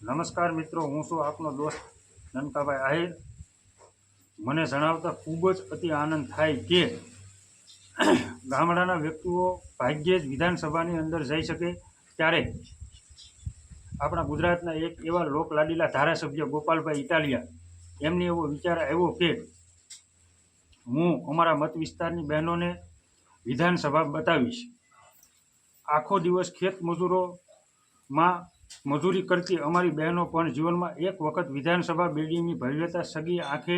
નમસ્કાર મિત્રો, હું છું આપનો દોસ્ત નનકાભાઈ આહિર. મને જણાવતા ખૂબ જ અતિ આનંદ થાય કે ગામડાના વ્યક્તિઓ ભાગ્યે જ વિધાનસભાની અંદર જઈ શકે, ત્યારે આપણા ગુજરાતના એક એવા લોકલાડીલા ધારાસભ્ય ગોપાલભાઈ ઇટાલિયા, એમને એવો વિચાર આવ્યો કે હું અમારા મત વિસ્તારની બહેનોને વિધાનસભા બતાવીશ. આખો દિવસ ખેત મજૂરોમાં મજૂરી કરતી અમારી બહેનો પણ જીવનમાં એક વખત વિધાનસભા બિલ્ડિંગની ભવ્યતા સગી આંખે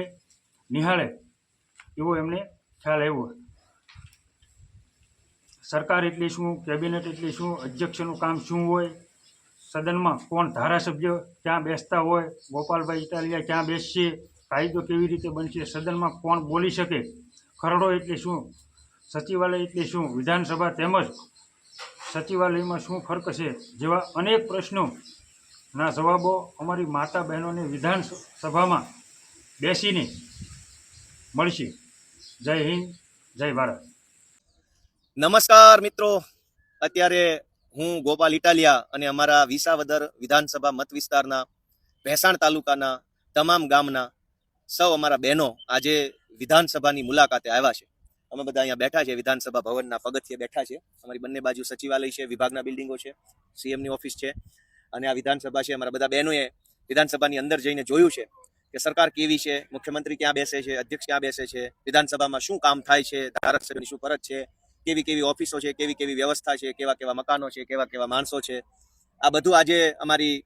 નિહાળે એવો એમને ખ્યાલ આવ્યો. સરકાર એટલે શું, કેબિનેટ એટલે શું, અધ્યક્ષનું કામ શું હોય, સદનમાં કોણ ધારાસભ્ય ક્યાં બેસતા હોય, ગોપાલભાઈ ઇટાલિયા ક્યાં બેસશે, કાયદો કેવી રીતે બનશે, સદનમાં કોણ બોલી શકે, ખરડો એટલે શું, સચિવાલય એટલે શું, વિધાનસભા તેમજ સચિવાલયમાં શું ફરક છે, જેવા અનેક પ્રશ્નોના જવાબો અમારી માતા બહેનોને વિધાનસભામાં બેસીને મળશે. જય હિન્દ, જય ભારત. નમસ્કાર મિત્રો, અત્યારે હું ગોપાલ ઇટાલિયા અને અમારા વિસાવદર વિધાનસભા મત વિસ્તારના ભેસાણ તાલુકાના તમામ ગામના સૌ અમારા બહેનો આજે વિધાનસભાની મુલાકાતે આવ્યા છે. અમે બધા અહીંયા બેઠા છે, વિધાનસભા ભવનના પગથિયે બેઠા છે. અમારી બંને બાજુ સચિવાલય છે, વિભાગના બિલ્ડિંગો છે, સીએમની ઓફિસ છે અને આ વિધાનસભા છે. અમારા બધા બહેનોએ વિધાનસભાની અંદર જઈને જોયું છે કે સરકાર કેવી છે, મુખ્યમંત્રી ક્યાં બેસે છે, અધ્યક્ષ ક્યાં બેસે છે, વિધાનસભામાં શું કામ થાય છે, ધારાસભ્યની શું ફરજ છે, કેવી કેવી ઓફિસો છે, કેવી કેવી વ્યવસ્થા છે, કેવા કેવા મકાનો છે, કેવા કેવા માણસો છે. આ બધું આજે અમારી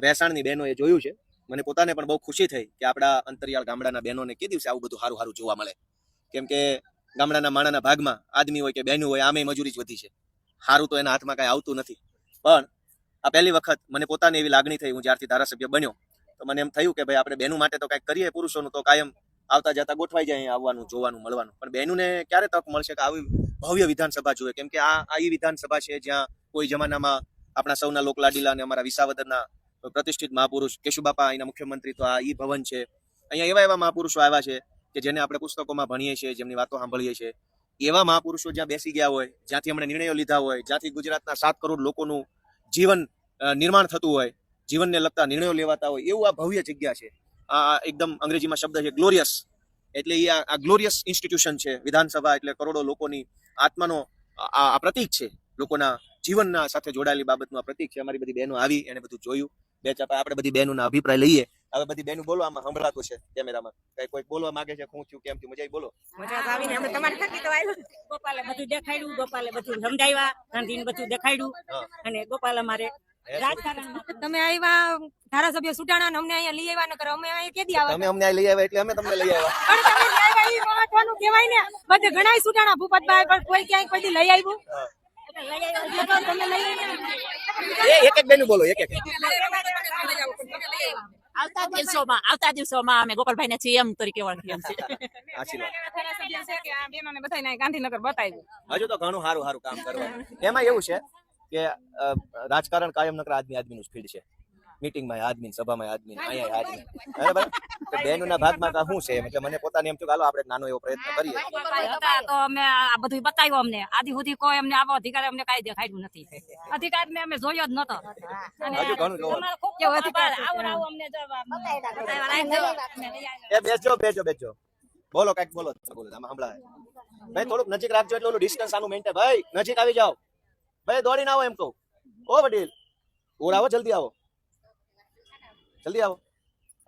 ભેસાણની બહેનોએ જોયું છે. મને પોતાને પણ બહુ ખુશી થઈ કે આપણા અંતરિયાળ ગામડાના બહેનોને કે દિવસે આવું બધું સારું સારું જોવા મળે. કેમ કે ગામડાના માણાના ભાગમાં આદમી હોય કે બહેનો હોય, આમે મજૂરી જ વધી છે. સારું તો એના હાથમાં કાંઈ આવતું નથી. પણ આ પહેલી વખત મને પોતાને એવી લાગણી થઈ, હું જ્યારથી ધારાસભ્ય બન્યો તો મને એમ થયું કે ભાઈ આપણે બહેનો માટે તો કંઈક કરીએ. પુરુષોનું તો કાયમ આવતા જતા ગોઠવાઈ જાય, અહીંયા આવવાનું, જોવાનું, મળવાનું, પણ બહેનોને ક્યારે તક મળશે કે આવી ભવ્ય વિધાનસભા જોઈએ? કેમ કે આ એ વિધાનસભા છે જ્યાં કોઈ જમાનામાં આપણા સૌના લોકલાડીલા અને અમારા વિસાવદરના પ્રતિષ્ઠિત મહાપુરુષ કેશુબાપા અહીંના મુખ્યમંત્રી, તો આ ઈ ભવન છે. અહીંયા એવા એવા મહાપુરુષો આવ્યા છે કે જેને આપણે પુસ્તકોમાં ભણીએ છીએ, જેમની વાતો સાંભળીએ છીએ. એવા મહાપુરુષો જ્યાં બેસી ગયા હોય, જ્યાંથી એમણે નિર્ણયો લીધા હોય, જ્યાંથી ગુજરાતના 7 કરોડ લોકોનું જીવન નિર્માણ થતું હોય, જીવનને લગતા નિર્ણયો લેવાતા હોય, એવું આ ભવ્ય જગ્યા છે. આ એકદમ અંગ્રેજીમાં શબ્દ છે ગ્લોરિયસ. એટલે એ આ ગ્લોરિયસ ઇન્સ્ટિટ્યુશન છે. વિધાનસભા એટલે કરોડો લોકોની આત્માનો આ પ્રતીક છે, લોકોના જીવનના સાથે જોડાયેલી બાબતનું આ પ્રતીક છે. અમારી બધી બહેનો આવી, એને બધું જોયું. બે ચાપા આપણે બધી બહેનોના અભિપ્રાય લઈએ. હવે બધી બહેનો બોલો, આમાં સંભળાતું છે કેમેરામાં. કઈ કોઈ બોલવા માંગે છે? શું થયું, કેમ થયું, મજા આવી? બોલો. મજા આવીને અમે તમારી થકી તો આવ્યું. ગોપાલે બધું દેખાડ્યું, ગોપાલે બધું સમજાવ્યા, ગાંધીને બધું દેખાડ્યું. અને ગોપાલ અમારે રાજકારણમાં તમે આવ્યા, ધારાસભ્ય સુટાણા અમને અહીંયા લઈ આવ્યા. નકર અમે અહીંયા કેદી આવ્યા? તમે અમને લઈ આવ્યા એટલે અમે તમને લઈ આવ્યા. પણ તમે લઈ આવ્યા ઈ મહત્વનું કહેવાય ને. બધે ઘણાય સુટાણા ભૂપતભાઈ, પણ કોઈ ક્યાંય કોઈ લઈ આવ્યું? એક એક બેનું બોલો, એક એક. આવતા દિવસોમાં અમે ગોપાલભાઈ ને સીએમ તરીકે ઓળખીએ છીએ. ગાંધીનગર બતાવ્યું. હજુ તો ઘણું સારું સારું કામ કરવાનું. એમાં એવું છે કે રાજકારણ કાયમ નકર આદમીનું જ ફીલ્ડ છે. મીટિંગમાં આદમી, સભામાં આદમી, અહીંયા આદમી. બરાબર. તો બહેનોના ભાગમાં શું છે? એટલે મને પોતાને એમ થયું કે હાલો આપણે નાનો એવો પ્રયત્ન કરીએ. તો અમે આ બધું બતાવ્યું. અમને આદિ સુધી કોઈ અમને આવો અધિકાર અમને કાંઈ દેખાડ્યું નથી. અધિકાર ને અમે જોયો જ નતો. હજુ ઘણું જોવાનું. બેસજો. બોલો, કઈક બોલો. આમાં સંભળાય. ભાઈ થોડુંક નજીક રાખજો, એટલે ઓલું ડિસ્ટન્સ આનું મેન્ટેન. ભાઈ નજીક આવી જાઓ. ભાઈ દોડીને આવો એમ કહું. ઓ વડીલ, ઓર આવો, જલ્દી આવો, જલ્દી આવો.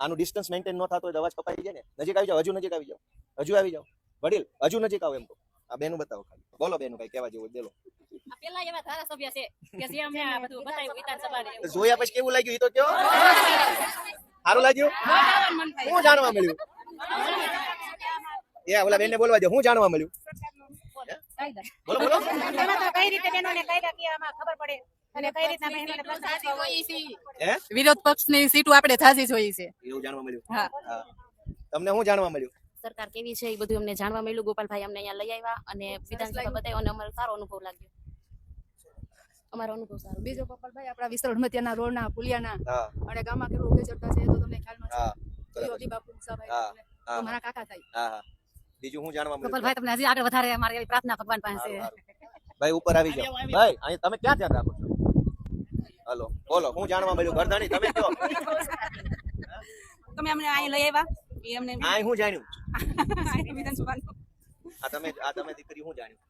આનું ડિસ્ટન્સ મેન્ટેન ન થતો હોય તો અવાજ કપાઈ જાય ને. નજીક આવી જાઓ, હજુ નજીક આવી જાઓ, હજુ આવી જાઓ. વડીલ હજુ નજીક આવો એમ કહું. આ બેનું બતાવો ખાલી. બોલો બેનું, કઈ કહેવા જેવું બોલો. પેલા એવા ધારાસભ્ય છે કે જે અમને આ બધું બતાવ્યું વિધાનસભાને. જોયા પછી કેવું લાગ્યું? એ તો કયો. સારું લાગ્યું? શું જાણવા મળ્યું? એ ઓલા બેનને બોલવા દે. શું જાણવા મળ્યું? બોલો બોલો. કઈ રીતે બહેનોને કાયદાકીયમાં ખબર પડે અને કઈ રીતના બહેનોને વિરોધ પક્ષની સીટો આપણે થાજી જોઈએ છે, એવું જાણવા મળ્યું. હા. તમને શું જાણવા મળ્યું? સરકાર કેવી છે એ બધું અમને જાણવા મળ્યું. ગોપાલભાઈ અમને અહીંયા લઈ આવ્યા અને વિધાનસભા બતાવ્યો અને અમારો સારો અનુભવ લાગ્યો. અમારો અનુભવ સારો. બીજો ગોપાલભાઈ આપણા વિસ્તાર હડમતિયાના રોડના પુલિયાના અને ગામમાં કેટલું ઉગે ચડતા છે તો તમને ખ્યાલમાં છે. યોગી બાપુ સાહેબ મારા કાકા થાય. હા. બીજું શું જાણવા મળ્યું? ગોપાલભાઈ તમને હજી આગળ વધારે અમારી એવી પ્રાર્થના ભગવાન પાસે. ભાઈ ઉપર આવી જાઓ. ભાઈ અહીં તમે ક્યાં ધ્યાન રાખો છો? હલો. બોલો હું જાણવા મળ્યું ઘરધાણી તમે કહો તમે અમને અહીં લઈ આવ્યા એ અમને આ હું જાણ્યું વિધાનસભાનું આ તમે દીકરી હું જાણ્યું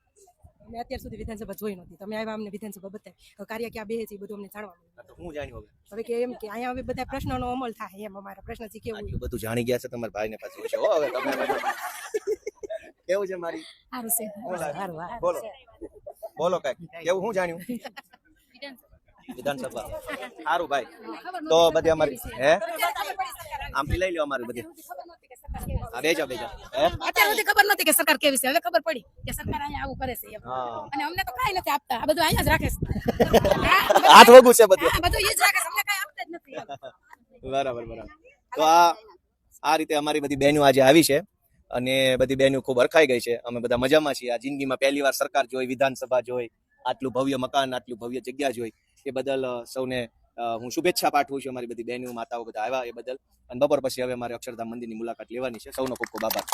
અમે અત્યાર સુધી વિધાનસભા જોઈ નહોતી તમે આવ્યા અમને વિધાનસભા બતાવી કાર્ય ક્યાં બેસે છે એ બધું અમને જાણવા મળ્યું તો હું જાણ્યું હવે કે એમ કે અહીંયા હવે બધા પ્રશ્નોનો અમલ થાય એમ અમારા પ્રશ્ન છે કેવું આટલું બધું જાણી ગયા છે તમારા ભાઈને પાછું છે હો હવે તમે બધું. કેવું છે મારી સારું છે બોલો બોલો કઈક કેવું હું જાણ્યું વિધાનસભા સારું ભાઈ તો બધી અમારી હે આમથી લઈ લ્યો અમારી બધી હા બેજો હે અત્યાર સુધી ખબર નહોતી કે સરકાર કેવી છે હવે ખબર પડી કે સરકાર અહીંયા આવું કરે છે એમ હા અને અમને તો કાંઈ નથી આપતા આ બધું અહીંયા જ રાખે છે હાથ વગું છે બધું આ બધું એ જ રાખે છે અમને કાંઈ આપતા જ નથી એમ. બરાબર તો આ રીતે અમારી બધી બહેનો આજે આવી છે અને બધી બહેનો ખૂબ હરખાઈ ગઈ છે અમે બધા મજામાં છીએ આ જિંદગીમાં પહેલી વાર સરકાર જોઈ વિધાનસભા જોઈ આટલું ભવ્ય મકાન આટલું ભવ્ય જગ્યા જોઈ એ બદલ સૌને હું શુભેચ્છા પાઠવું છું અમારી બધી બહેનો માતાઓ બધા આવ્યા એ બદલ અને બપોર પછી હવે અમારે અક્ષરધામ મંદિરની મુલાકાત લેવાની છે સૌનો ખૂબ ખૂબ આભાર